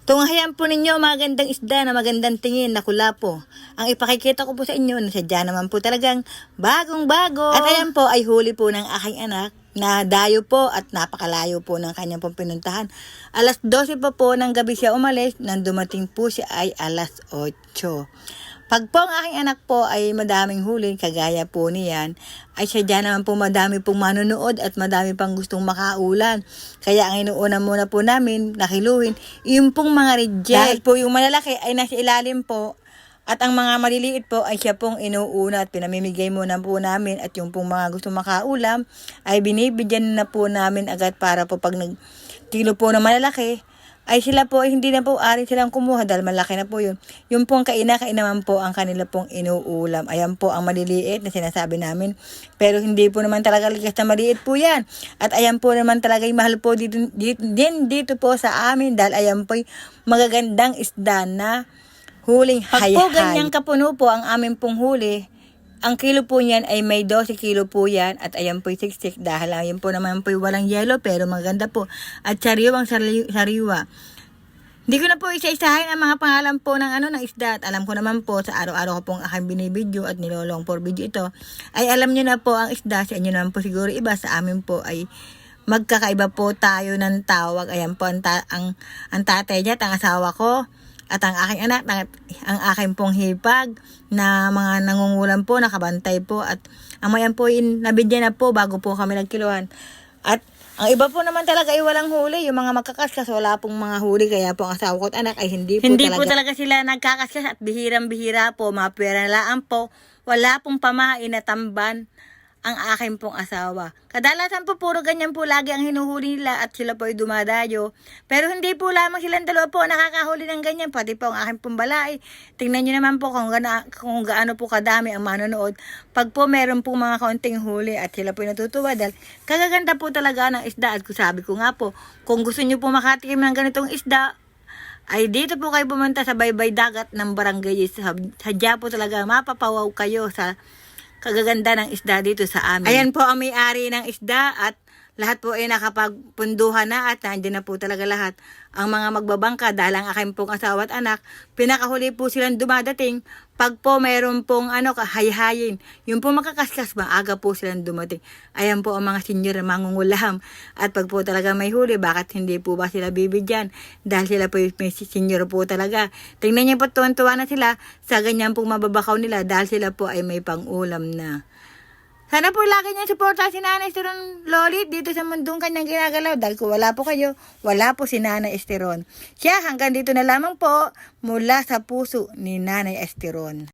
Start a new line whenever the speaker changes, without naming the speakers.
Tunghayan po ninyo magandang isda na magandang tingin na kulapo. Ang ipakikita ko po sa inyo na sadya naman po talagang bagong-bago. At ayan po ay huli po ng aking anak na dayo po at napakalayo po ng kanyang pong pinuntahan. Alas 12 po ng gabi siya umalis, nang dumating po siya ay alas 8. Pag po ang aking anak po ay madaming huli, kagaya po niyan, ay sadya naman po madami pong manonood at madami pang gustong makaulan. Kaya ang inuuna muna po namin, nakiluhin, yung pong mga reject. Dahil po yung malalaki ay nasa ilalim po, at ang mga maliliit po ay siya pong inuuna at pinamimigay muna po namin, at yung pong mga gustong makaulam ay binibigyan na po namin agad para po pag nagkilo po ng malalaki, ay sila po ay hindi na po ari silang kumuha dahil malaki na po yun. Yung pong kainaman po ang kanila pong inuulam. Ayan po ang maliliit na sinasabi namin. Pero hindi po naman talaga likas na maliit po yan. At ayan po naman talaga yung mahal po dito po sa amin dahil ayan po yung magagandang isda na huling hay-hay. Pag po ganyang kapuno po ang amin pong huli, ang kilo po niyan ay may 12 kilo po yan at ayan po yung siksik dahil ayan po naman po yung walang yelo pero maganda po at sariwang sariwa. Hindi ko na po isa-isahin ang mga pangalan po ng isda at alam ko naman po sa araw-araw ko pong aking binibideo at nilolong for video ito ay alam nyo na po ang isda, sa inyo naman po siguro iba, sa amin po ay magkakaiba po tayo ng tawag. Ayan po ang tatay niya at ang asawa ko at ang aking anak, ang aking pong hipag na mga nangungulam po, nakabantay po. At ang mayan po, nabidyan na po bago po kami nagkiluhan. At ang iba po naman talaga ay walang huli. Yung mga magkakaskas, wala pong mga huli. Kaya po ang asawa ko at anak ay hindi po talaga sila nagkakaskas at bihirang-bihira po. Mga peralaan po. Wala pong pamain na tamban ang aking pong asawa. Kadalasan po puro ganyan po lagi ang hinuhuli nila at sila po ay dumadayo. Pero hindi po lamang silang dalawa po nakakahuli ng ganyan. Pati po ang aking pong balay. Tingnan nyo naman po kung gaano po kadami ang manonood. Pag po meron po mga kaunting huli at sila po ay natutuwa dahil kagaganda po talaga ng isda. At sabi ko nga po, kung gusto nyo po makatikim ng ganitong isda, ay dito po kayo pumunta sa Baybay Dagat ng Barangay. Sadya po talaga mapapawaw kayo sa kagaganda ng isda dito sa amin. Ayan po ang may-ari ng isda at lahat po ay nakapagpunduhan na at nandiyan na po talaga lahat. Ang mga magbabangka dahil ang aking pong asawa at anak, pinakahuli po silang dumadating pag po mayroon pong hayhayin. Yung po makakaskas, maaga po silang dumating. Ayan po ang mga senior na mangungulaham. At pag po talaga may huli, bakit hindi po ba sila bibigyan? Dahil sila po may senior po talaga. Tingnan niyo po, tuwan-tuwa na sila sa ganyan pong mababakaw nila dahil sila po ay may pang-ulam na. Sana po lagi niyo suporta si Nanay Esteron Lolit dito sa mundong kanyang ginagalaw. Dahil kung wala po kayo, wala po si Nanay Esteron. Siya hanggang dito na lamang po mula sa puso ni Nanay Esteron.